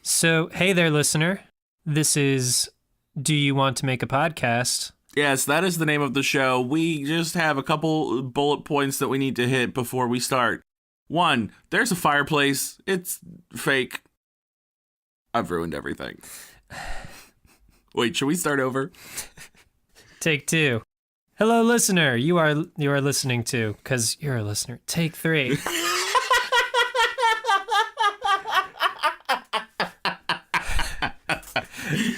So, hey there, listener. This is Do You Want to Make a Podcast? Yes, that is the name of the show. We just have a couple bullet points that we need to hit before we start. 1, there's a fireplace. It's fake. I've ruined everything. Wait, should we start over? Take 2. Hello, listener. You are listening to, because you're a listener. Take 3.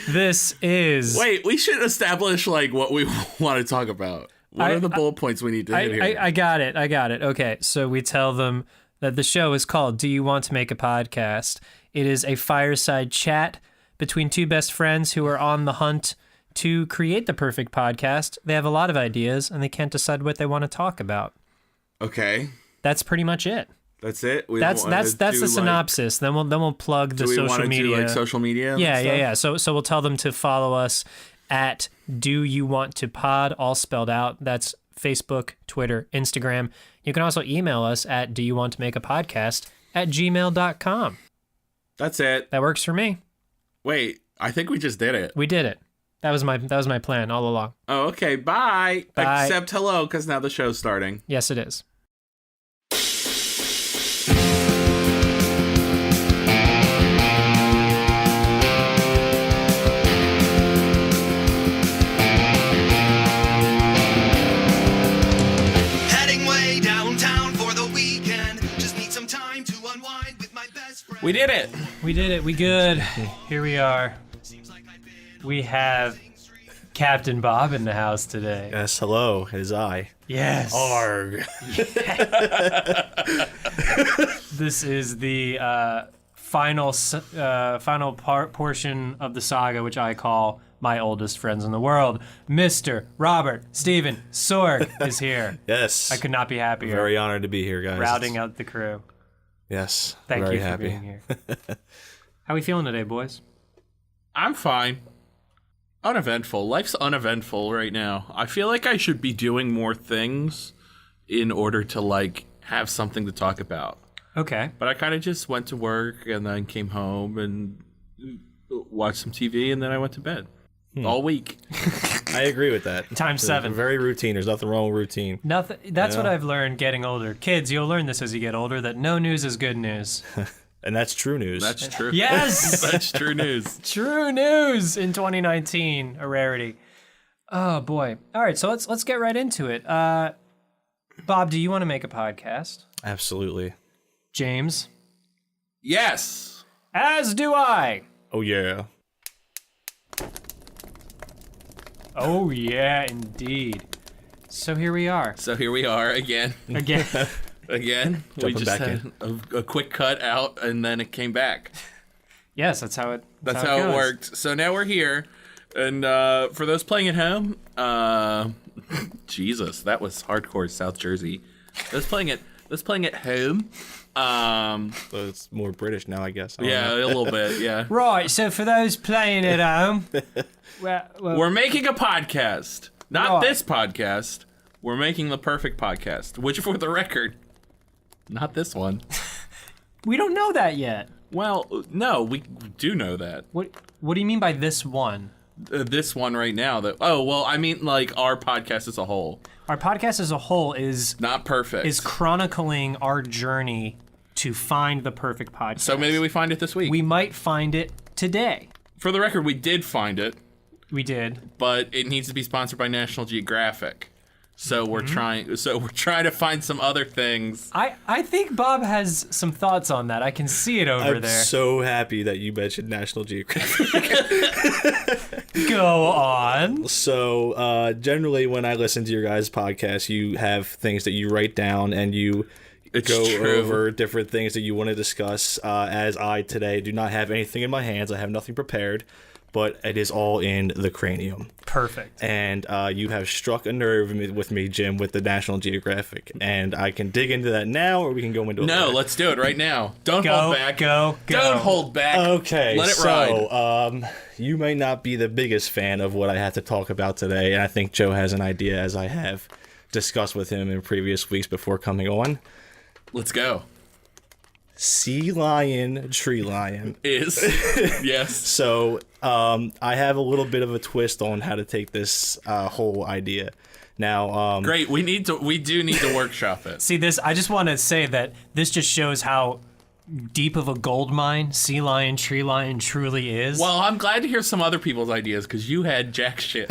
This is... Wait, we should establish, what we want to talk about. What are the bullet points we need to hit here? I got it. Okay, so we tell them that the show is called Do You Want to Make a Podcast? It is a fireside chat between two best friends who are on the hunt to create the perfect podcast. They have a lot of ideas, and they can't decide what they want to talk about. Okay. That's pretty much it. That's it? That's the synopsis. Then we'll plug the social media. Do we want to do social media? Yeah. So we'll tell them to follow us at Do You Want to Pod, all spelled out. That's Facebook, Twitter, Instagram. You can also email us at Do You Want to Make a Podcast at gmail.com. That's it. That works for me. Wait, I think we just did it. We did it. That was my plan all along. Oh, okay. Bye. Bye. Except hello, because now the show's starting. Yes, it is. We did it. We good. Here we are. We have Captain Bob in the house today. Yes, hello. It is I. Yes. Sorg. This is the final portion of the saga, which I call my oldest friends in the world. Mr. Robert Steven Sorg is here. Yes. I could not be happier. Very honored to be here, guys. Routing out the crew. Yes. Thank very you for happy. being here. How we feeling today, boys? I'm fine. Uneventful. Life's uneventful right now. I feel like I should be doing more things in order to, have something to talk about. Okay. But I kind of just went to work and then came home and watched some TV and then I went to bed. All week. I agree with that. Times 7. Very routine. There's nothing wrong with routine. Nothing. That's what I've learned getting older. Kids, you'll learn this as you get older, that no news is good news. And that's true news. That's true. Yes! That's true news. True news in 2019. A rarity. Oh, boy. All right, so let's get right into it. Bob, do you want to make a podcast? Absolutely. James? Yes. As do I. Oh, yeah. Oh, yeah, indeed. So here we are. Again. Again. We Jumping just back had a quick cut out and then it came back. Yes, that's how it That's how it goes. worked. So now we're here. And for those playing at home, Jesus, that was hardcore South Jersey. Those playing at home. So it's more British now, I guess. Yeah, a little bit, yeah. Right, so for those playing at home, We're making a podcast. Not Right. this podcast. We're making the perfect podcast, which for the record, not this one. we don't know that yet. Well, no, we do know that. What do you mean by this one? This one right now. I mean our podcast as a whole. Our podcast as a whole is Not perfect. is chronicling our journey to find the perfect podcast. So maybe we find it this week. we might find it today. For the record, we did find it, We did. but it needs to be sponsored by National Geographic. So we're trying to find some other things. I think Bob has some thoughts on that. I can see it over I'm there. so happy that you mentioned National Geographic. Go on. So generally when I listen to your guys' podcast, you have things that you write down and you It's go true. over different things that you want to discuss. As I today do not have anything in my hands. I have nothing prepared, but it is all in the cranium. Perfect. And you have struck a nerve with me, Jim, with the National Geographic. And I can dig into that now, or we can go into it No, later. let's do it right now. Don't Go, hold back. go. Don't hold back. Okay, Let it ride. so you may not be the biggest fan of what I have to talk about today, and I think Joe has an idea, as I have discussed with him in previous weeks before coming on. Let's go. sea lion, tree lion. Is yes. So I have a little bit of a twist on how to take this whole idea. Now, Great. We do need to workshop it. See this? I just want to say that this just shows how deep of a gold mine sea lion, tree lion truly is. Well, I'm glad to hear some other people's ideas because you had jack shit.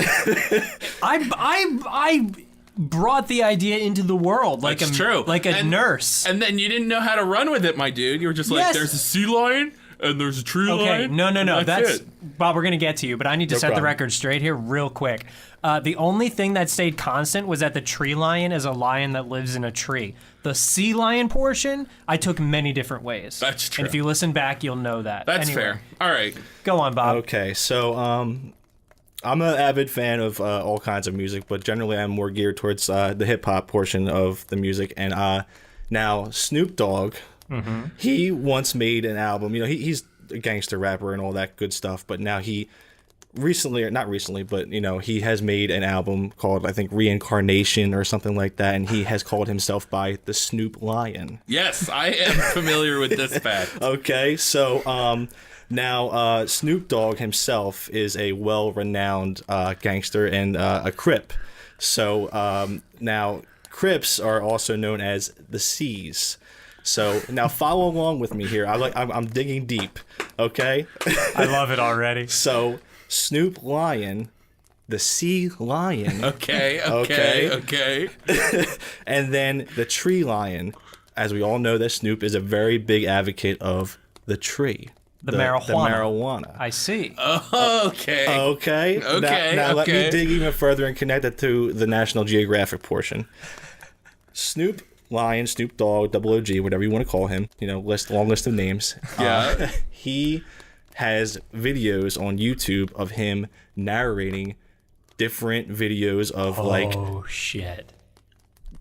I brought the idea into the world like That's a true. like a nurse. And then you didn't know how to run with it, my dude. You were just like, Yes. there's a sea lion and there's a tree Okay, lion. no. and That's it. Bob. We're gonna get to you, but I need to set the problem. record straight here, real quick. The only thing that stayed constant was that the tree lion is a lion that lives in a tree. The sea lion portion, I took many different ways. That's true. And if you listen back, you'll know that. That's Anyway, fair. All right. Go on, Bob. okay, so I'm an avid fan of all kinds of music, but generally I'm more geared towards the hip hop portion of the music. And now Snoop Dogg, he once made an album. You know, he's a gangster rapper and all that good stuff, but now he not recently, but you know, he has made an album called, I think, Reincarnation or something like that, and he has called himself by the Snoop Lion. Yes, I am familiar with this fact. Okay, so now Snoop Dogg himself is a well-renowned gangster and a Crip. So now Crips are also known as the C's. So now follow along with me here. I'm digging deep. Okay. I love it already. So Snoop Lion, the Sea Lion, Okay. and then the Tree Lion. As we all know, that Snoop is a very big advocate of the tree. The marijuana. The marijuana. I see. Okay. Okay. Now let me dig even further and connect it to the National Geographic portion. Snoop Lion, Snoop Dogg, Double OG, whatever you want to call him. You know, long list of names. Yeah. He has videos on YouTube of him narrating different videos of Oh shit.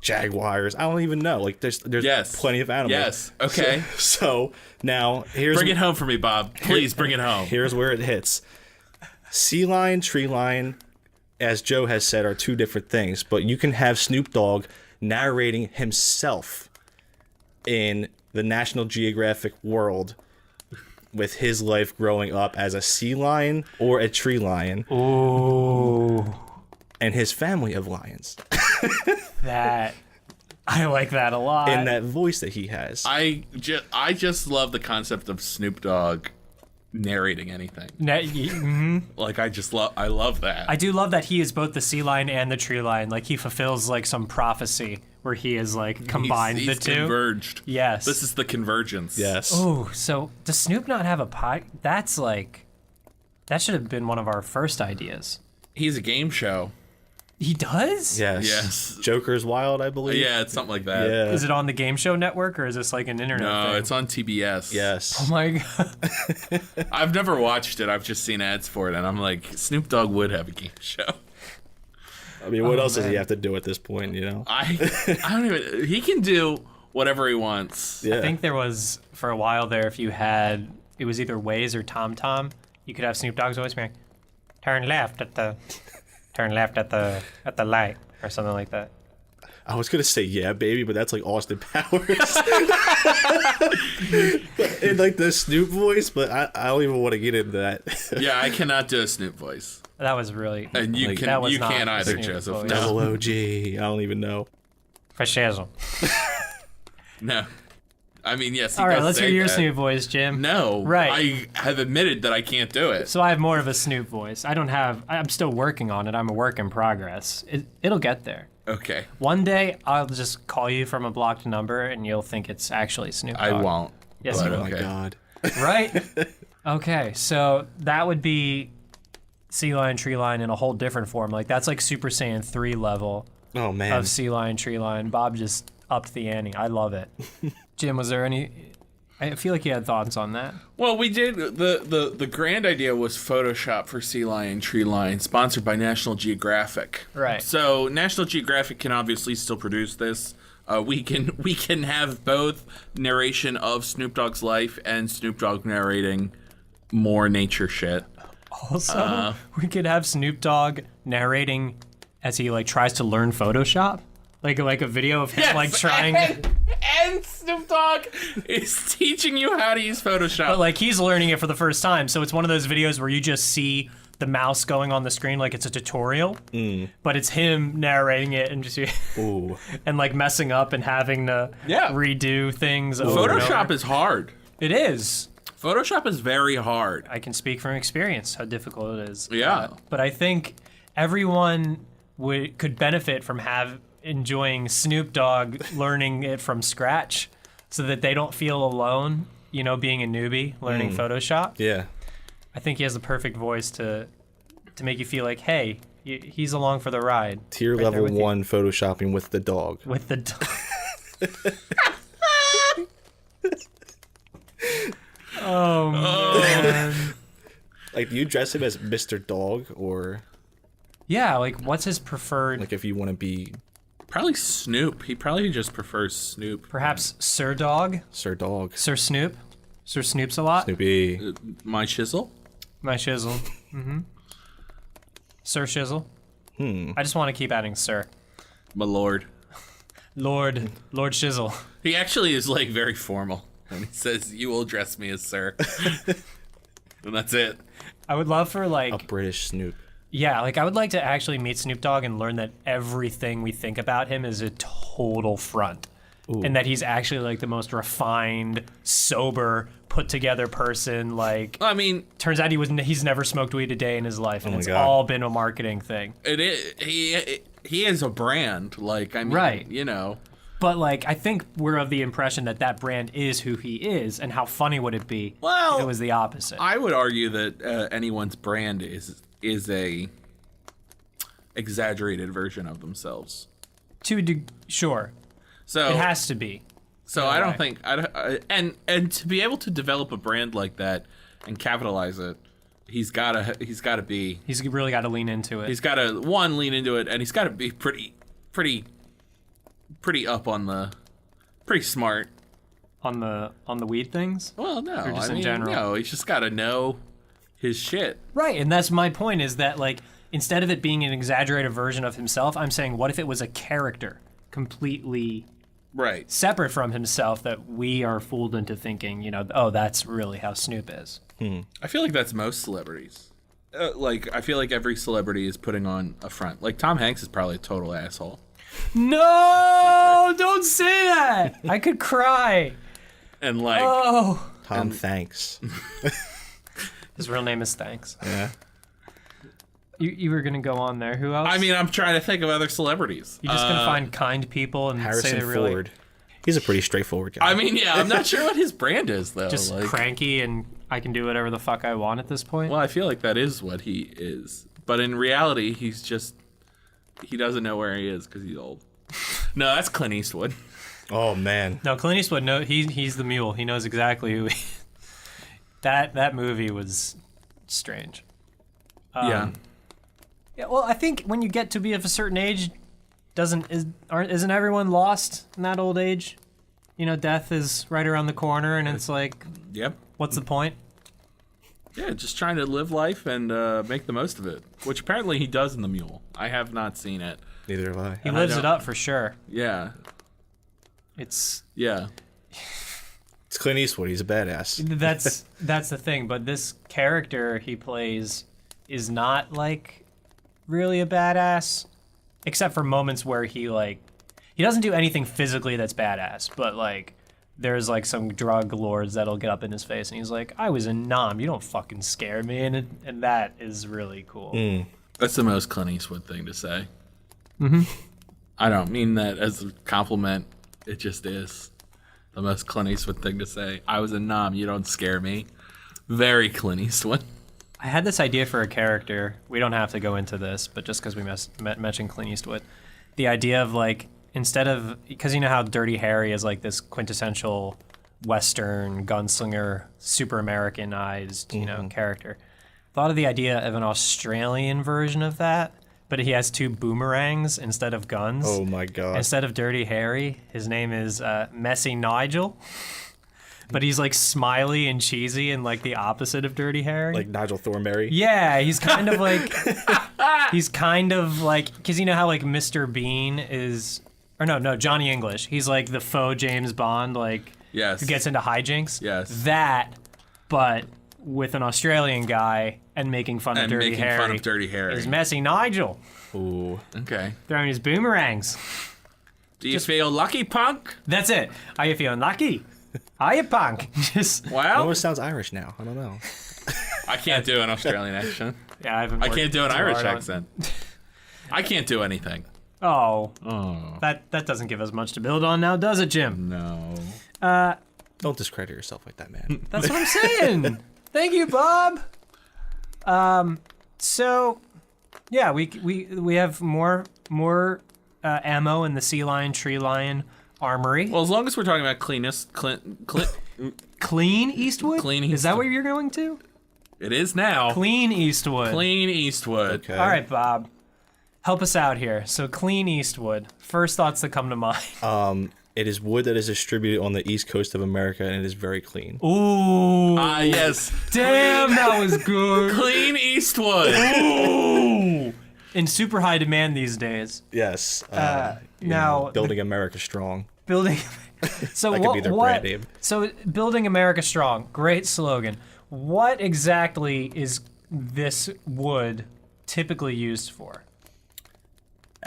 jaguars. I don't even know. Like there's Yes. plenty of animals. Yes. Okay. So now Bring it home for me, Bob. Please bring it home. Here's where it hits. Sea lion, tree lion, as Joe has said, are two different things, but you can have Snoop Dogg narrating himself in the National Geographic world with his life growing up as a sea lion or a tree lion. Ooh. And his family of lions. I like that a lot. In that voice that he has. I just love the concept of Snoop Dogg narrating anything. Like I love that. I do love that he is both the sea lion and the tree lion. Like he fulfills like some prophecy where he is like combined he's the two. Converged. Yes. This is the convergence. Yes. Oh, so does Snoop not have a pod? That's like, that should have been one of our first ideas. He's a game show. He does? Yes. Yes. Joker's Wild, I believe. Yeah, it's something like that. Yeah. Is it on the Game Show Network or is this like an internet No, thing? it's on TBS. Yes. Oh my god. I've never watched it. I've just seen ads for it, and I'm like, Snoop Dogg would have a game show. I mean, what else does he man. have to do at this point, you know? I don't even. He can do whatever he wants. Yeah. I think there was, for a while there, if you had, it was either Waze or TomTom, you could have Snoop Dogg's voice be like, turn left at the light, or something like that. I was gonna say yeah, baby, but that's like Austin Powers. In like the Snoop voice, but I don't even want to get into that. Yeah, I cannot do a Snoop voice, That was really and you Like, that was not can't a either, Snoop Joseph. voice. No, Double OG. I don't even know. fascism. no. I mean, yes. He All right, does let's say hear your that. Snoop voice, Jim. No, Right. I have admitted that I can't do it. So I have more of a Snoop voice. I'm still working on it. I'm a work in progress. It'll get there. Okay, One day, I'll just call you from a blocked number, and you'll think it's actually Snoop Dogg. I won't. Yes, but you Oh will. my okay. god. Right? Okay, so that would be sea lion, tree lion in a whole different form. Like, that's like Super Saiyan 3 level Oh man. of sea lion, tree lion. Bob just upped the ante. I love it. Jim, was there any... I feel like you had thoughts on that. Well, we did. The grand idea was Photoshop for Sea Lion, Tree Lion, sponsored by National Geographic. Right. So National Geographic can obviously still produce this. We can have both narration of Snoop Dogg's life and Snoop Dogg narrating more nature shit. Also, we could have Snoop Dogg narrating as he like tries to learn Photoshop, like a video of him Yes, like trying. and And Snoop Dogg is teaching you how to use Photoshop. But like he's learning it for the first time, so it's one of those videos where you just see the mouse going on the screen like it's a tutorial, but it's him narrating it and just and like messing up and having to redo things. Photoshop is hard. It is. Photoshop is very hard. I can speak from experience how difficult it is. Yeah. But I think everyone could benefit from enjoying Snoop Dogg learning it from scratch, so that they don't feel alone. You know, being a newbie learning Photoshop. Yeah. I think he has the perfect voice to make you feel like, hey, he's along for the ride. Tier level 1 photoshopping with the dog. With the dog. Oh, man. Like, do you dress him as Mr. Dog, or Yeah, like, what's his preferred... like if you want to be Probably Snoop. He probably just prefers Snoop. Perhaps Sir Dog? Sir Dog? Sir Snoop? Sir Snoop's a lot? Snoopy. My chisel? My shizzle. Sir Shizzle. I just want to keep adding Sir. My lord. Lord Shizzle. He actually is like very formal. And he says, "You will address me as sir." And that's it. I would love for like... A British Snoop. Yeah, like I would like to actually meet Snoop Dogg and learn that everything we think about him is a total front. And that he's actually like the most refined, sober, put together person. Like, I mean, turns out he's never smoked weed a day in his life, and it's God. all been a marketing thing. it is he is a brand. Like, I mean, Right. you know. But like, I think we're of the impression that that brand is who he is, and how funny would it be Well, if it was the opposite? I would argue that anyone's brand is a exaggerated version of themselves. Sure, So it has to be. So in a I don't way. think and to be able to develop a brand like that and capitalize it, he's gotta be He's really got to lean into it. he's gotta lean into it, and he's gotta be pretty up on the pretty smart. on the weed things. Well, no, Or just I in mean, general? no, he's just gotta know his shit. Right, and that's my point, is that like instead of it being an exaggerated version of himself, I'm saying what if it was a character completely Right. separate from himself that we are fooled into thinking, you know, oh, that's really how Snoop is. I feel like that's most celebrities. Like, I feel like every celebrity is putting on a front. Like, Tom Hanks is probably a total asshole. No, don't say that. I could cry. And like, Oh. Tom Thanks. His real name is Thanks. Yeah. You were going to go on there. Who else? I mean, I'm trying to think of other celebrities. You're just going to find kind people and say Harrison they're really Ford. He's a pretty straightforward guy. I mean, yeah, I'm not sure what his brand is though. just like, cranky and I can do whatever the fuck I want at this point. well, I feel like that is what he is, but in reality, he doesn't know where he is because he's old. No, that's Clint Eastwood. Oh man. No, Clint Eastwood, no, he's the mule. He knows exactly who he is. That movie was strange. Yeah. Yeah, well, I think when you get to be of a certain age, isn't everyone lost in that old age? You know, death is right around the corner, and it's like, Yep. what's the point? Yeah, just trying to live life and make the most of it, which apparently he does in The Mule. I have not seen it. Neither have I. He lives it up for sure. Yeah. Yeah. It's Clint Eastwood. He's a badass. That's the thing. But this character he plays is not like really a badass, except for moments where he doesn't do anything physically that's badass, but like there's like some drug lords that'll get up in his face and he's like, I was in Nam, you don't fucking scare me, and that is really cool. That's the most Clint Eastwood thing to say. Mm-hmm. I don't mean that as a compliment. It just is the most Clint Eastwood thing to say. I was in Nam, you don't scare me. Very Clint Eastwood. I had this idea for a character. We don't have to go into this, but just because we mentioned Clint Eastwood, the idea of like, instead of, because you know how Dirty Harry is like this quintessential Western gunslinger, super Americanized, you know, character. Thought of the idea of an Australian version of that, but he has two boomerangs instead of guns. Oh my god. Instead of Dirty Harry, his name is Messy Nigel. But he's like smiley and cheesy and like the opposite of Dirty Harry. Like Nigel Thornberry. Yeah, he's kind of like, because you know how like Mr. Bean is, or no, Johnny English. He's like the faux James Bond, like Yes. who gets into hijinks. Yes. That, but with an Australian guy and making fun of Dirty Harry. Is Messy Nigel. Ooh. Okay. Throwing his boomerangs. Do you feel lucky, punk? That's it. Are you feeling lucky? Are you, punk? Just It Well, almost sounds Irish now. I don't know. I can't do an Australian accent. yeah, I can't do an too Irish hard on- accent. I can't do anything. Oh, Oh. that doesn't give us much to build on now, does it, Jim? No. Don't discredit yourself like that, man. That's what I'm saying. Thank you, Bob. So, yeah, we have more ammo in the sea lion, tree lion armory. Well, as long as we're talking about Clean Eastwood? Clean Is that Eastwood. what you're going to? it is now. Clean Eastwood. Clean Eastwood. Okay. All right, Bob. Help us out here. So, Clean Eastwood. First thoughts that come to mind. It is wood that is distributed on the east coast of America, and it is very clean. Ooh. Ah, yes. Damn, that was good. Clean Eastwood. Ooh. In super high demand these days. Yes. Now, building America strong. building. So That what? could be their what? brand name. So building America strong. Great slogan. What exactly is this wood typically used for?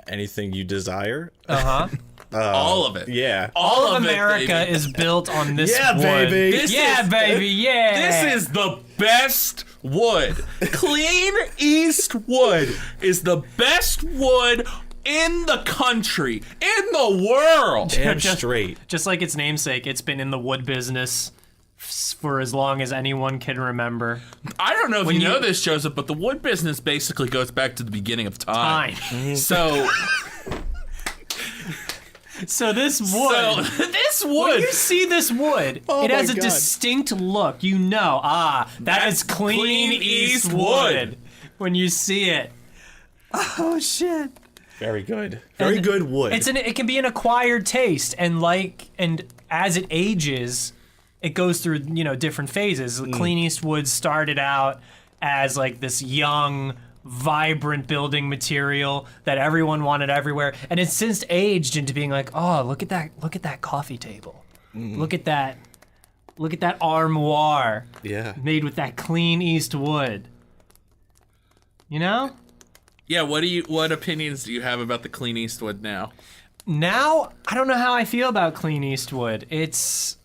Anything you desire. Uh huh. All of it. Yeah. All of it, America baby. is built on this Yeah, wood. baby. This Yeah, is- baby. Yeah. This is the best wood. Clean Eastwood is the best wood in the country, in the world. Damn Just- straight. Just like its namesake, it's been in the wood business for as long as anyone can remember. I don't know if you you- know this, Joseph, but the wood business basically goes back to the beginning of time. Fine. So, So this wood. this When wood. you see this wood, Oh it has my a God. distinct look. You know, that That's is Clean Clean East East wood. wood. When you see it. Oh shit. Very good. Very And good wood. It can be an acquired taste, and as it ages, it goes through different phases. Clean East wood started out as like this young, vibrant building material that everyone wanted everywhere, and it's since aged into being like, oh, look at that coffee table, look at that armoire yeah. made with that Clean East wood. You know? Yeah, what opinions do you have about the Clean Eastwood now? Now, I don't know how I feel about Clean Eastwood. It's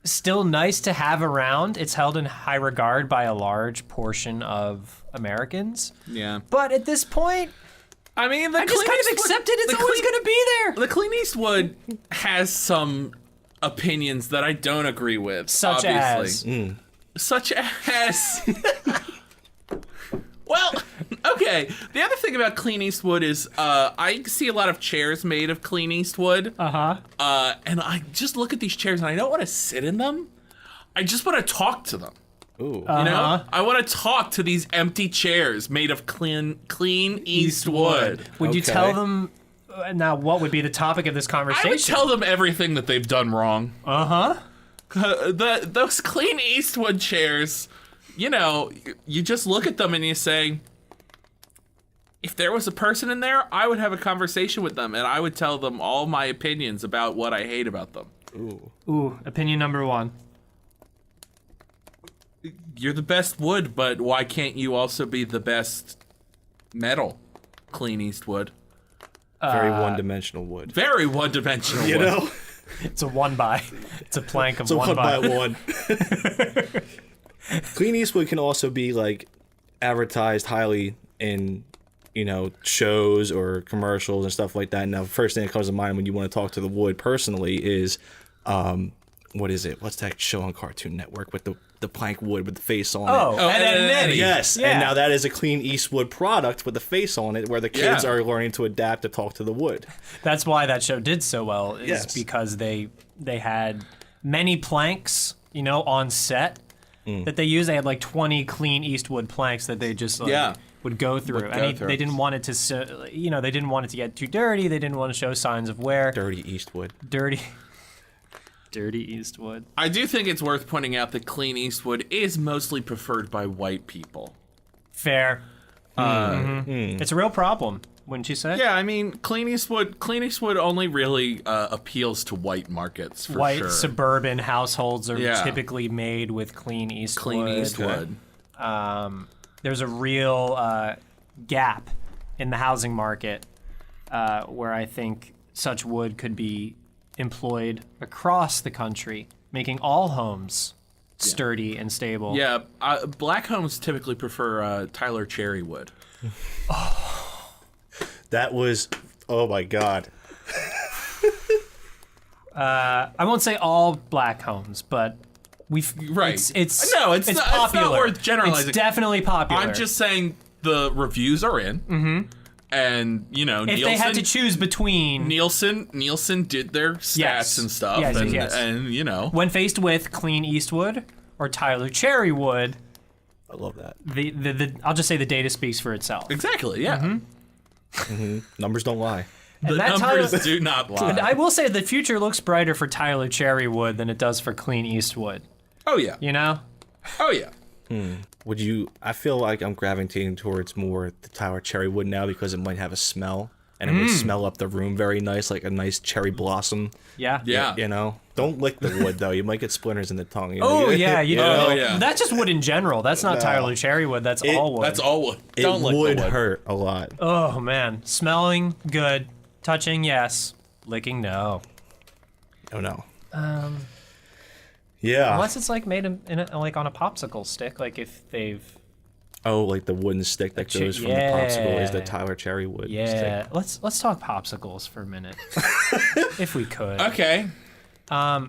still nice to have around. It's held in high regard by a large portion of Americans. Yeah. But at this point, I mean, I just kind of accepted it's always going to be there. The Clean Eastwood has some opinions that I don't agree with. Such obviously. as. Such as. Well, okay. The other thing about Clean Eastwood is I see a lot of chairs made of Clean Eastwood. Uh-huh. And I just look at these chairs and I don't want to sit in them. I just want to talk to them. Ooh. You know? I want to talk to these empty chairs made of clean Eastwood. Would you Okay. tell them now what would be the topic of this I conversation? would tell them everything that they've done wrong. Uh-huh. Those Clean Eastwood chairs, you just look at them and you say, if there was a person in there, I would have a conversation with them and I would tell them all my opinions about what I hate about them. Ooh, opinion number 1. You're the best wood, but why can't you also be the best metal? Clean Eastwood. Very one-dimensional wood. Very one-dimensional You wood. know? It's a 1x. It's a plank of So 1 one by by one. Clean Eastwood can also be like advertised highly in, shows or commercials and stuff like that. Now, the first thing that comes to mind when you want to talk to the wood personally is, what is it? What's that show on Cartoon Network with the plank wood with the face on Oh, it? Ed, Ed and Eddie. Yes, Yeah. and now that is a Clean Eastwood product with the face on it, where the kids Yeah. are learning to adapt to talk to the wood. That's why that show did so well, is Yes. because they had many planks, on set that they used. They had like 20 Clean Eastwood planks that they just would go through. They didn't want it to, they didn't want it to get too dirty. They didn't want to show signs of wear. Dirty Eastwood. Dirty Eastwood. I do think it's worth pointing out that Clean Eastwood is mostly preferred by white people. Fair. It's a real problem. wouldn't you say? Yeah, I mean, Clint Eastwood only really appeals to white markets, for White sure. suburban households are typically made with Clint Eastwood. Clint Eastwood. There's a real gap in the housing market where I think such wood could be employed across the country, making all homes sturdy and stable. Yeah, black homes typically prefer Tyler cherry wood. That was, oh my God. I won't say all black homes, but Right. It's popular. It's not worth generalizing. It's definitely popular. I'm just saying the reviews are in. Mm-hmm. And, if Nielsen, they had to choose between... Nielsen did their stats and stuff. Yes. And, When faced with Clint Eastwood or Tyler Cherrywood... I love that. I'll just say the data speaks for itself. Exactly, yeah. Mm-hmm. Numbers don't lie. The numbers do not lie. And I will say the future looks brighter for Tyler Cherrywood than it does for Clint Eastwood. Oh, yeah. You know? Oh, yeah. Would you? I feel like I'm gravitating towards more the Tyler Cherrywood now because it might have a smell, and it would smell up the room very nice, like a nice cherry blossom. Yeah. Yeah. Don't lick the wood though; you might get splinters in the tongue. Oh yeah, yeah. That's just wood in general. That's not Tyler Cherrywood. That's all wood. That's all wood. It Don't lick would the wood. hurt a lot. Oh man, smelling good, touching yes, licking no. Oh no. Yeah. Unless it's like made like on a popsicle stick, like if they've. Oh, like the wooden stick that goes from the popsicle is the Tyler Cherrywood stick. Let's talk popsicles for a minute, if we could. Okay. I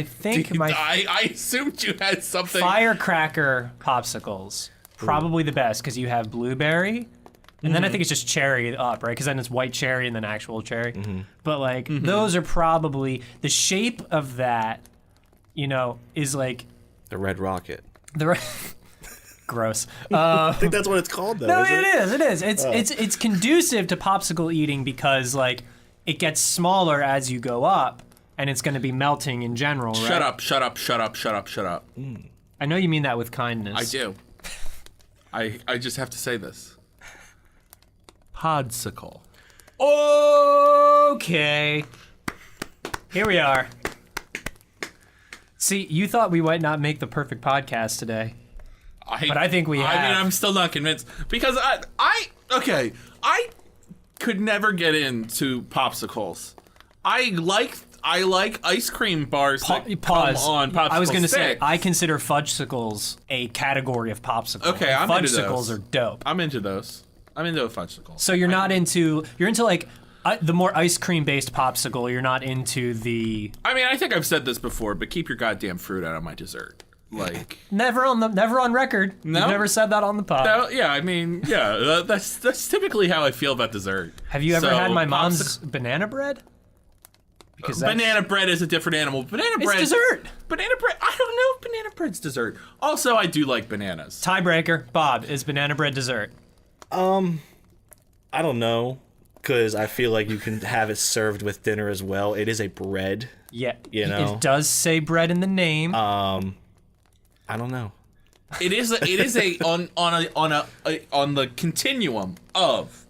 think I assumed you had something. firecracker popsicles probably the best because you have blueberry. And then I think it's just cherry up, right? Because then it's white cherry and then actual cherry. But like those are probably the shape of that, is like The Red Rocket. gross. I think that's what it's called though. No, is it is. It's conducive to popsicle eating because like it gets smaller as you go up, and it's going to be melting in general. Right? Shut up. I know you mean that with kindness. I do. I just have to say this. Podsicle. Okay. Here we are. See, you thought we might not make the perfect podcast today. But I think we have. I mean, I'm still not convinced. Because I could never get into popsicles. I like ice cream bars that Pause. come on popsicle I was going to say, sticks. I consider fudgesicles a category of popsicle. Okay, I'm into Fudgesicles those. are dope. I'm into those. I'm into a fudgesicle. So you're into like the more ice cream based popsicle. You're not into the I mean, I think I've said this before, but keep your goddamn fruit out of my dessert. Like never on record. No? You've never said that on the pod. no, yeah, I mean, yeah, that's typically how I feel about dessert. Have you ever had my mom's banana bread? Because banana bread is a different animal. Banana bread. It's dessert. Banana bread. I don't know if banana bread's dessert. Also, I do like bananas. Tiebreaker. Bob, is banana bread dessert? I don't know, because I feel like you can have it served with dinner as well. It is a bread. Yeah. It does say bread in the name. I don't know. It is on the continuum of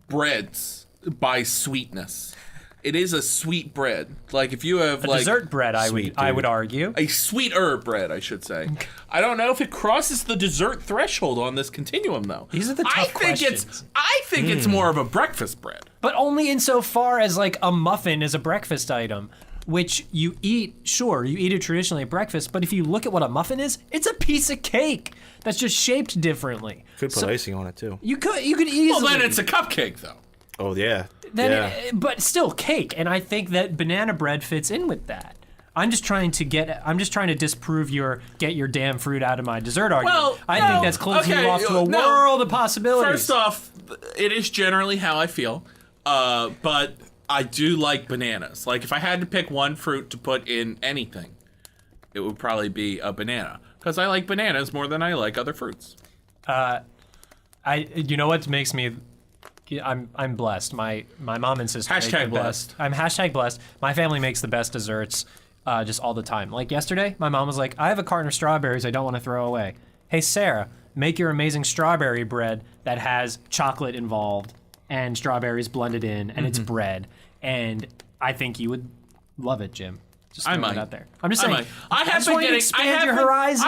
breads by sweetness. It is a sweet bread. Like if you have dessert bread, I would argue. a sweeter bread, I should say. I don't know if it crosses the dessert threshold on this continuum though. These are the tough questions. I think it's more of a breakfast bread. But only insofar as like a muffin is a breakfast item, which you eat. Sure, you eat it traditionally at breakfast. But if you look at what a muffin is, it's a piece of cake that's just shaped differently. Could put icing on it too. You could easily. Well, then it's a cupcake though. Oh yeah. But still cake, and I think that banana bread fits in with that. I'm just trying to disprove get your damn fruit out of my dessert argument. Well, I think that's closing you off to a no. world of possibilities. First off, it is generally how I feel, but I do like bananas. Like if I had to pick one fruit to put in anything, it would probably be a banana because I like bananas more than I like other fruits. You know what makes me? I'm blessed. My mom and sister make the blessed. best. I'm #blessed. My family makes the best desserts just all the time. Like yesterday, my mom was like, I have a carton of strawberries I don't want to throw away. Hey, Sarah, make your amazing strawberry bread that has chocolate involved and strawberries blended in, and it's bread. And I think you would love it, Jim. Just throwing it out there. I'm just saying. I have been getting. I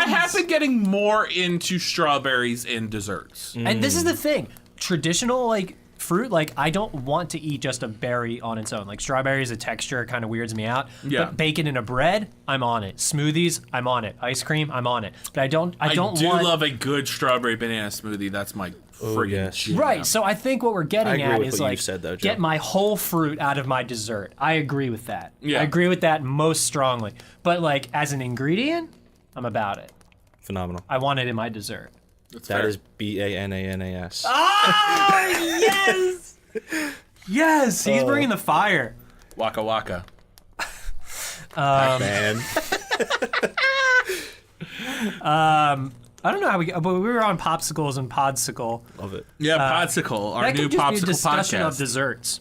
have been getting more into strawberries in desserts. And this is the thing. Traditional like fruit, like I don't want to eat just a berry on its own. Like strawberries, the texture kind of weirds me out. Yeah. But bacon in a bread, I'm on it. Smoothies, I'm on it. Ice cream, I'm on it. But I do love a good strawberry banana smoothie. That's my friggin' jam. Right. So I think what we're getting I agree at with is what you like said, though, Joe. get my whole fruit out of my dessert. I agree with that. Yeah. I agree with that most strongly. But like as an ingredient, I'm about it. Phenomenal. I want it in my dessert. That's That fair. is BANANAS. Oh yes, yes. He's bringing the fire. Waka waka. Man. I don't know how but we were on popsicles and podsicle. Love it. Yeah, Podsicle, our That new could just be a popsicle discussion podcast. of desserts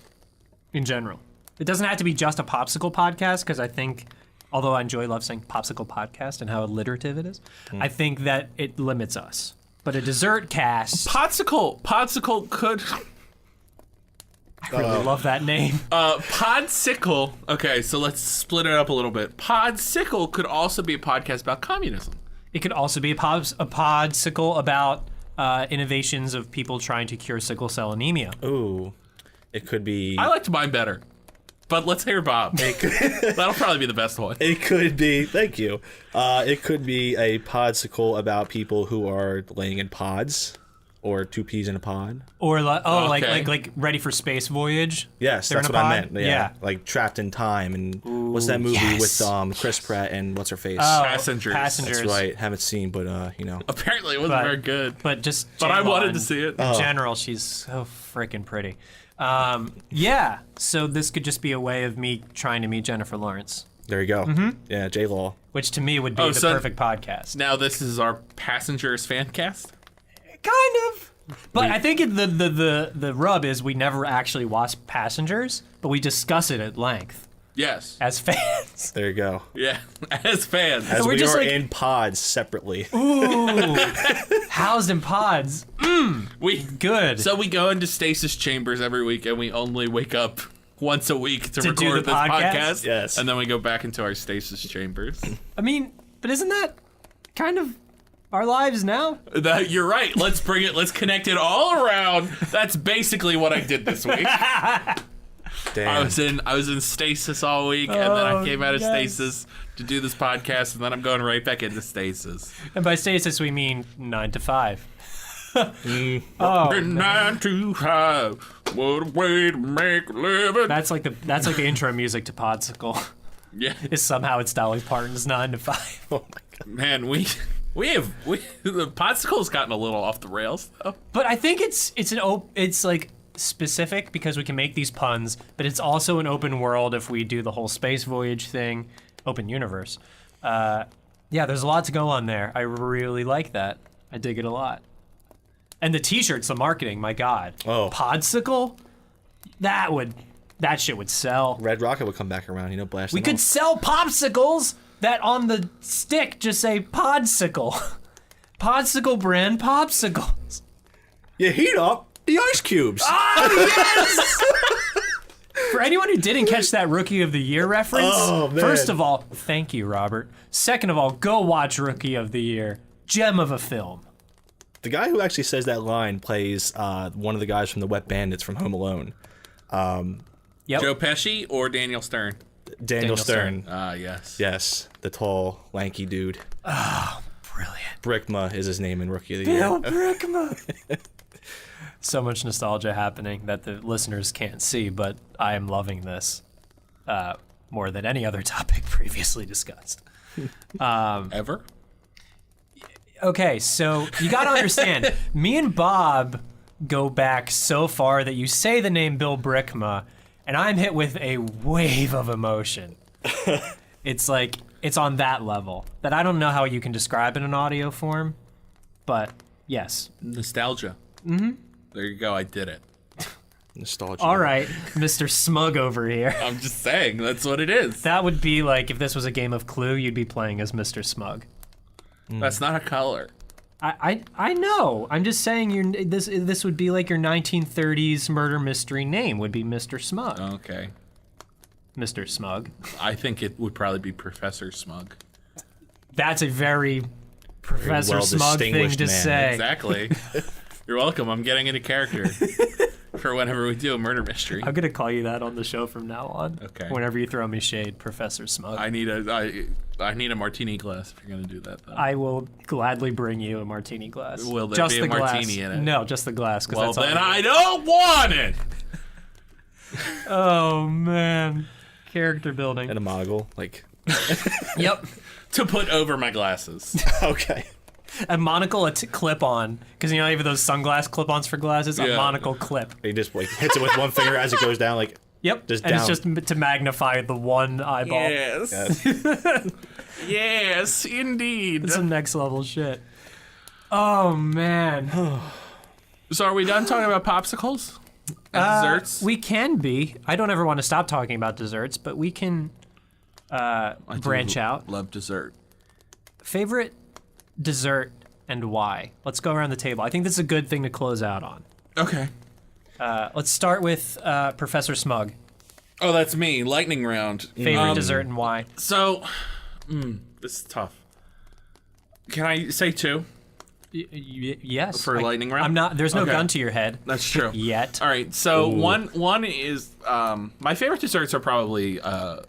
in general. It doesn't have to be just a popsicle podcast because I think, although I love saying popsicle podcast and how alliterative it is, I think that it limits us. But a dessert cast, Podsicle could. I really love that name. Podsicle. Okay, so let's split it up a little bit. Podsicle could also be a podcast about communism. It could also be a podsicle about innovations of people trying to cure sickle cell anemia. Ooh. It could be. I liked mine better, but let's hear Bob. That'll probably be the best one. It could be. Thank you. It could be a podsicle about people who are laying in pods, or 2 peas in a pod. Or Okay. like ready for space voyage. Yes, They're that's in a what I pod? meant. Yeah. Like Trapped in Time, and what's that movie yes. with Chris Pratt and what's her face? Passengers. Passengers. That's right. Haven't seen, but you know. Apparently, it wasn't very good. But just. But I J-Lo wanted in to see it. general, she's so freaking pretty. Yeah, so this could just be a way of me trying to meet Jennifer Lawrence, There you go. Yeah, J-Law. which to me would be Oh, the so- perfect podcast. Now this is our Passengers fan cast. Kind of. But I think the rub is we never actually watch Passengers, but we discuss it at length Yes. as fans. There you go. Yeah. As fans. As we're we just are like- in pods separately. Ooh, housed in pods. We Good. So we go into stasis chambers every week, and we only wake up once a week to do record the this podcast? Yes. And then we go back into our stasis chambers. I mean, but isn't that kind of our lives now? You're right. Let's bring it. Let's connect it all around. That's basically what I did this week. Damn. I was in stasis all week, and then I came out of yes. stasis to do this podcast, and then I'm going right back into stasis. And by stasis, we mean 9 to 5. Nine to five. What a way to make a living. That's like the intro music to Podsicle. Yeah, Is somehow it's Dolly Parton's 9 to 5. Oh my god. man, the Podsicle's gotten a little off the rails though. But I think it's like specific because we can make these puns, but it's also an open world if we do the whole space voyage thing, open universe. Yeah, there's a lot to go on there. I really like that. I dig it a lot. And the t-shirts, the marketing, my god. Oh. Podsicle? That shit would sell. Red Rocket would come back around, blast We them could off. sell popsicles that on the stick just say Podsicle. Podsicle brand popsicles. You heat up the ice cubes. For anyone who didn't catch that Rookie of the Year reference, Oh, man. first of all, thank you, Robert. Second of all, go watch Rookie of the Year. Gem of a film. The guy who actually says that line plays one of the guys from the Wet Bandits from Home Alone. Yep. Joe Pesci or Daniel Stern? Daniel Stern. Yes. Yes, the tall, lanky dude. Brilliant. Brickma is his name in Rookie of the Year. Bill Brickma. So much nostalgia happening that the listeners can't see, but I am loving this more than any other topic previously discussed. Ever? Okay, so you gotta understand, me and Bob go back so far that you say the name Bill Brickma, and I'm hit with a wave of emotion. It's like, it's on that level that I don't know how you can describe in an audio form, but yes. Nostalgia. Mm-hmm. There you go. I did it. Nostalgia. All right, Mr. Smug over here. I'm just saying. That's what it is. That would be like if this was a game of Clue, you'd be playing as Mr. Smug. That's not a color. I know. I'm just saying this would be like your 1930s murder mystery name would be Mr. Smug. Okay. Mr. Smug. I think it would probably be Professor Smug. That's a very Professor Smug thing well-distinguished to man. say. Exactly. You're welcome. I'm getting into character for whenever we do a murder mystery. I'm gonna call you that on the show from now on. Okay. Whenever you throw me shade, Professor Smug. I need a martini glass if you're gonna do that, though. I will gladly bring you a martini glass. Will there just be the a glass. martini in it? No, just the glass. Well, that's all then I don't want it. Oh man, character building. And a monocle, like. Yep. To put over my glasses. Okay. A monocle, clip on, because you know you have those sunglass clip-ons for glasses. A Yeah. monocle clip. He just like hits it with one finger as it goes down, like. Yep. Just and down. it's just to magnify the one eyeball. Yes. Yes, indeed. It's some next level shit. Oh man. So are we done talking about popsicles and desserts? We can be. I don't ever want to stop talking about desserts, but we can I branch do out. Love dessert. Favorite dessert and why? Let's go around the table. I think this is a good thing to close out on. Okay. Let's start with Professor Smug. Oh, that's me. Lightning round. Favorite dessert and why? So, this is tough. Can I say two Yes. for lightning round? I'm not. There's no Okay. gun to your head That's true. yet. All right. So one is my favorite desserts are probably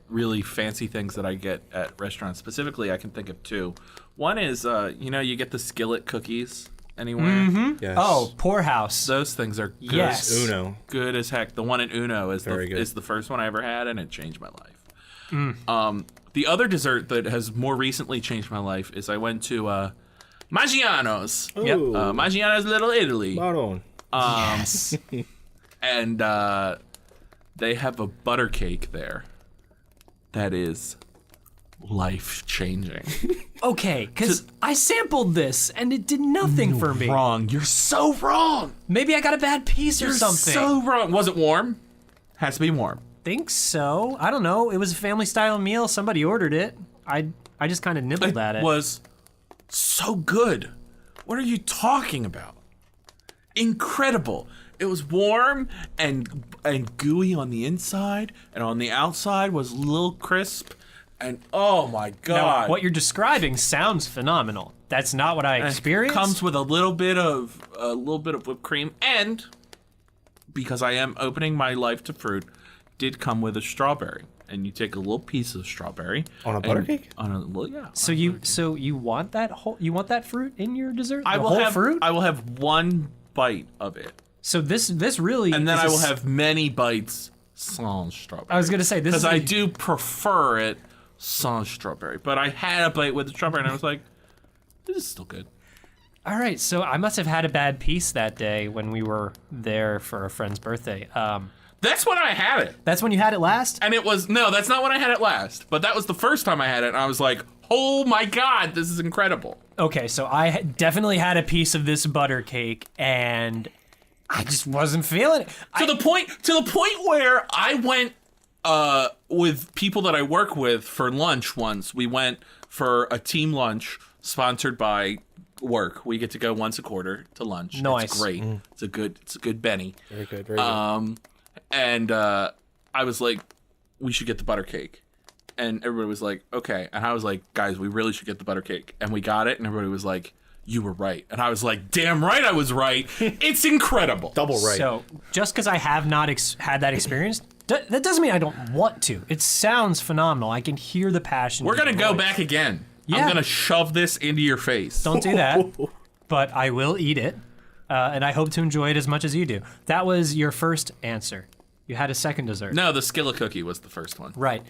really fancy things that I get at restaurants. Specifically, I can think of two. One is you get the skillet cookies anywhere. Yes. Oh, Poorhouse. Those things are good, Yes. Uno. good as heck. The one in Uno is Very good. is the first one I ever had, and it changed my life. The other dessert that has more recently changed my life is I went to Maggiano's. Yep. Ooh. Maggiano's Little Italy. Spot on. Yes. And they have a butter cake there that is life-changing. Okay, because I sampled this and it did nothing for me. Wrong. You're so wrong. Maybe I got a bad piece or You're something. so wrong. Was it warm? Has to be warm. Think so. I don't know. It was a family style meal. Somebody ordered it. I just kind of nibbled at it. Was so good. What are you talking about? Incredible. It was warm and gooey on the inside, and on the outside was a little crisp. And oh my Now, god! what you're describing sounds phenomenal. That's not what I And it experienced. comes with a little bit of whipped cream, and because I am opening my life to fruit, did come with a strawberry. And you take a little piece of strawberry On a butter cake? On a yeah. so you want that fruit in your dessert? I The will whole have fruit. I will have one bite of it, So this really and then is I a will s- have many bites sans strawberry. I was gonna say this because is I a- do prefer it sans strawberry, but I had a bite with the strawberry, and I was like, this is still good. All right, so I must have had a bad piece that day when we were there for a friend's birthday. That's when I had it. That's when you had it last? And it was, no, that's not when I had it last. But that was the first time I had it, and I was like, oh my god, this is incredible. Okay, so I definitely had a piece of this butter cake, and I just wasn't feeling it. To the point where I went with people that I work with for lunch once. We went for a team lunch sponsored by work. We get to go once a quarter to lunch. Nice. It's great. It's a good Benny. Very good. Very good. And I was like, we should get the butter cake. And everybody was like, okay. And I was like, guys, we really should get the butter cake. And we got it, and everybody was like, you were right. And I was like, damn right I was right. It's incredible. Double right. So just because I have not had that experience, that doesn't mean I don't want to. It sounds phenomenal. I can hear the passion. We're in your going to go voice. back again. Yeah. I'm going to shove this into your face. Don't do that. But I will eat it, and I hope to enjoy it as much as you do. That was your first answer. You had a second dessert. No, the skillet cookie was the first one. Right.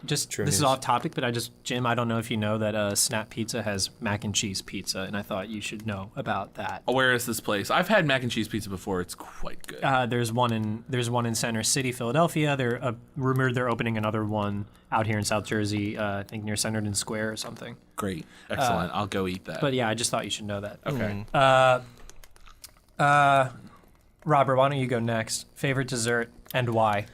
This news. is off topic, but Jim, I don't know if you know that Snap Pizza has mac and cheese pizza, and I thought you should know about that. Where is this place? I've had mac and cheese pizza before. It's quite good. There's one in Center City, Philadelphia. They're rumored they're opening another one out here in South Jersey. I think near Centerton Square or something. Great. Excellent. I'll go eat that. But yeah, I just thought you should know that. okay. Robert, why don't you go next? Favorite dessert and why?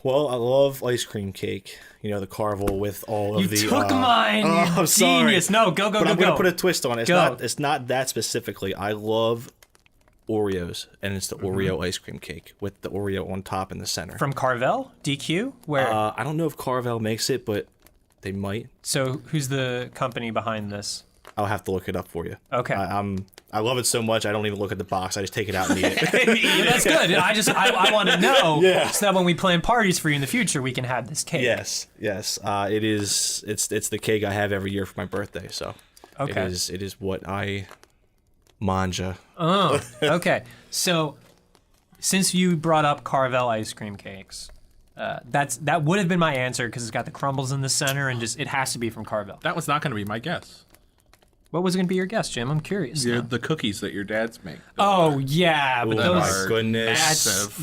Well, I love ice cream cake. You know, the Carvel with all of You the. took mine. Oh, I'm sorry. Genius. No, go. But I'm gonna put a twist on it. Go. It's not that specifically. I love Oreos, and it's the Oreo ice cream cake with the Oreo on top in the center. From Carvel, DQ. Where? I don't know if Carvel makes it, but they might. So who's the company behind this? I'll have to look it up for you. Okay. I love it so much I don't even look at the box. I just take it out and eat it. Yeah, that's good. I want to know Yeah. so that when we plan parties for you in the future, we can have this cake. Yes. It is. It's the cake I have every year for my birthday. So Okay. it is what I manja. Oh, okay. So, since you brought up Carvel ice cream cakes, that would have been my answer because it's got the crumbles in the center and it has to be from Carvel. That was not going to be my guess. What was going to be your guess, Jim? I'm curious. now. The cookies that your dad's make. Oh yeah, but Oh those my goodness.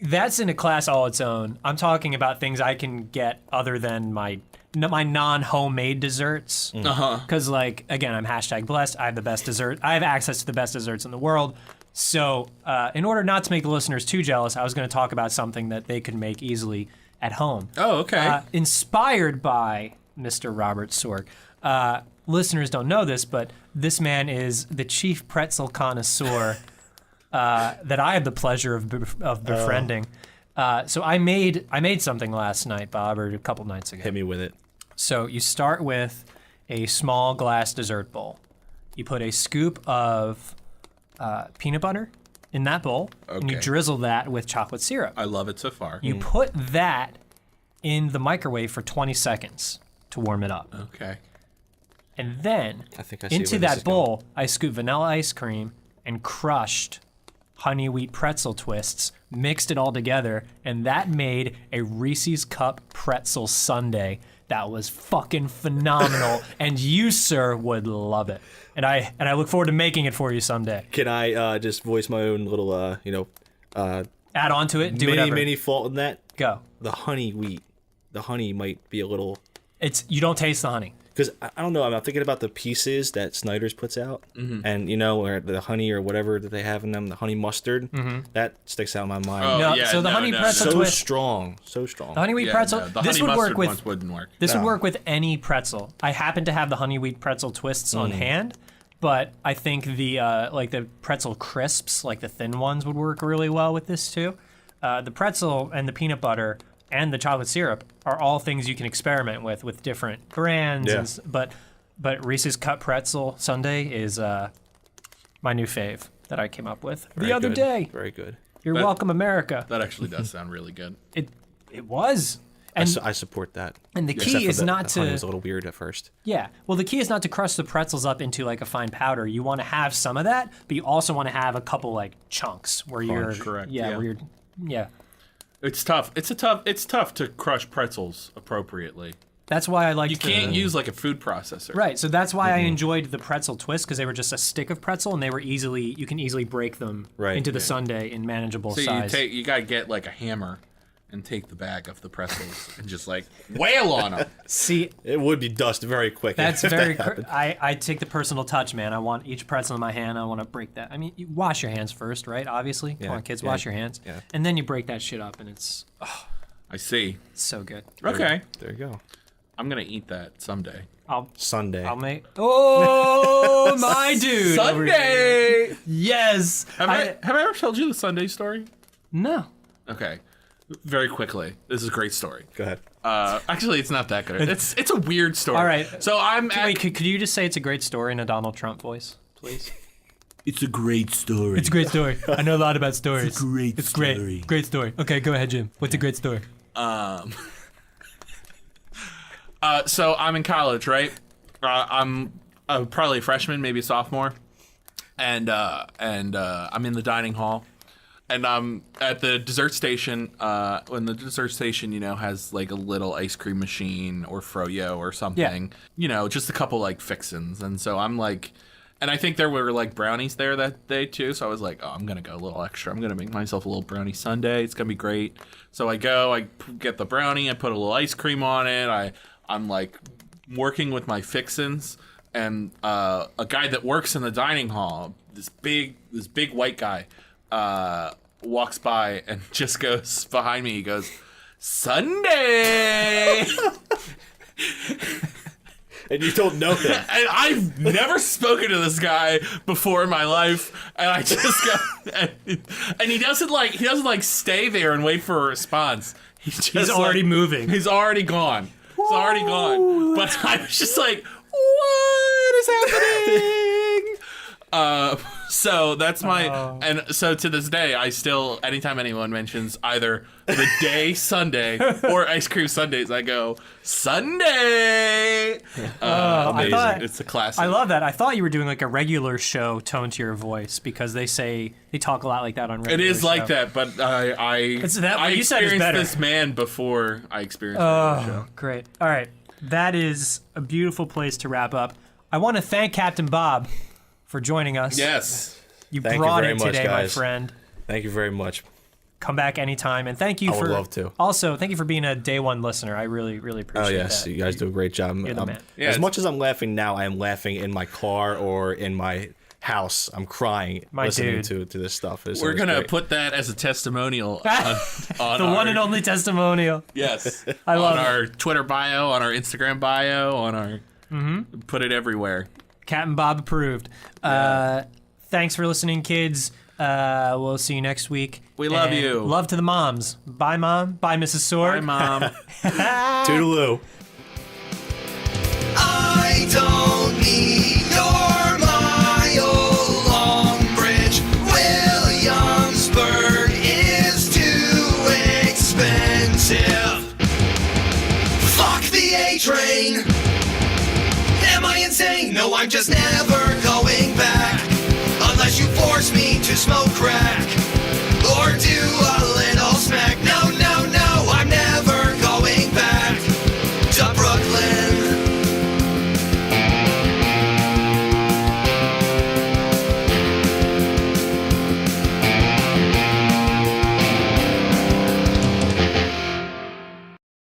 that's in a class all its own. I'm talking about things I can get other than my non-homemade desserts. Because like again, I'm #blessed. I have the best dessert. I have access to the best desserts in the world. So in order not to make the listeners too jealous, I was going to talk about something that they could make easily at home. Oh, okay. Inspired by Mr. Robert Sorg. Listeners don't know this, but this man is the chief pretzel connoisseur that I have the pleasure of befriending. So I made something last night, Bob, or a couple nights ago. Hit me with it. So you start with a small glass dessert bowl. You put a scoop of peanut butter in that bowl, and you Okay. drizzle that with chocolate syrup. I love it so far. You put that in the microwave for 20 seconds to warm it up. Okay. And then I think I see into where this that is bowl, I scooped vanilla ice cream and crushed honey wheat pretzel twists, mixed it all together, and that made a Reese's Cup pretzel sundae that was fucking phenomenal. And you, sir, would love it. And I look forward to making it for you someday. Can I just voice my own little, Add on to it, do whatever. mini fault in that? Go. The honey wheat. The honey might be a little. You don't taste the honey. Because I don't know, I'm thinking about the pieces that Snyder's puts out, and or the honey or whatever that they have in them, the honey mustard, that sticks out in my mind. Oh, No, yeah, so the honey pretzel so twist. strong. The honey wheat Yeah, pretzel. no, the this honey would work mustard with. ones wouldn't work. This would No. work with any pretzel. I happen to have the honey wheat pretzel twists on hand, but I think the the pretzel crisps, like the thin ones, would work really well with this too. The pretzel and the peanut butter and the chocolate syrup are all things you can experiment with different brands. Yeah. But Reese's Cup pretzel sundae is my new fave that I came up with the Very other good. day. Very good. You're welcome, America. That actually does sound really good. It was. And I support that. and the Except key for is the not honey to was a little weird at first. Yeah. Well, the key is not to crush the pretzels up into like a fine powder. You want to have some of that, but you also want to have a couple like chunks where you're correct, Yeah, yeah. where you're yeah. It's tough. It's tough to crush pretzels appropriately. That's why I like You can't use like a food processor. Right. So that's why I enjoyed the pretzel twist because they were just a stick of pretzel and you can easily break them Right, into the yeah. sundae in manageable So size. you gotta get like a hammer and take the bag of the pretzels and just like wail on them. See, It would be dust very quick. that's if that very happened. I take the personal touch, man. I want each pretzel in my hand. I want to break that. I mean, you wash your hands first, right? Obviously. Come Yeah, on, kids, yeah, wash your hands. yeah. And then you break that shit up and it's I see. so good. Okay. There you go. I'm gonna eat that someday. Sunday. I'll make. Oh, my dude! Sunday. Yes. Have I ever told you the Sunday story? No. Okay. Very quickly. This is a great story. Go ahead. Actually, it's not that good. It's a weird story. All right. So I'm at. Wait, could you just say it's a great story in a Donald Trump voice, please? It's a great story. It's a great story. I know a lot about stories. It's a great It's story. great. Great story. Okay, go ahead, Jim. What's a great story? So I'm in college, right? I'm probably a freshman, maybe a sophomore, and I'm in the dining hall, and I'm at the dessert station. When the dessert station, has like a little ice cream machine or froyo or something, just a couple like fixins, and so I'm like. And I think there were like brownies there that day too. So I was like, oh, I'm going to go a little extra. I'm going to make myself a little brownie sundae. It's going to be great. So I get the brownie. I put a little ice cream on it. I'm like working with my fixins. And a guy that works in the dining hall, this big white guy, walks by and just goes behind me. He goes, Sunday. And you don't know him. And I've never spoken to this guy before in my life, and I just go, and he doesn't like stay there and wait for a response. He's already moving. He's already gone. He's already gone. But I was just like, what is happening? So that's my, and so to this day, I still, anytime anyone mentions either the day Sunday or ice cream Sundays, I go, Sunday. Amazing. It's a classic. I love that. I thought you were doing like a regular show tone to your voice because they talk a lot like that on regular It is show. like that, but I you said it's experienced better. this man before I experienced the show. Great. All right. That is a beautiful place to wrap up. I want to thank Captain Bob for joining us. Yes. You Thank you brought very it much, today, my guys. friend. Thank you very much. Come back anytime, and thank you I for would love to. Also, thank you for being a day one listener. I really, really appreciate Oh yes, that. you guys do a great job. You're the man. Yeah, As much as I'm laughing now, I am laughing in my car or in my house. I'm crying listening to this stuff. We're gonna put that as a testimonial on The one and only testimonial. Yes. I love on it. our Twitter bio, on our Instagram bio, on our put it everywhere. Captain Bob approved. Thanks for listening, kids. We'll see you next week. We love And you. Love to the moms. Bye, Mom. Bye, Mrs. Sorg. Bye, Mom. Toodaloo. I don't need your mile-long bridge. Williamsburg is too expensive. Fuck the A-train. Am I insane? No, I'm just never going back. Unless you force me to smoke crack or do a little smack.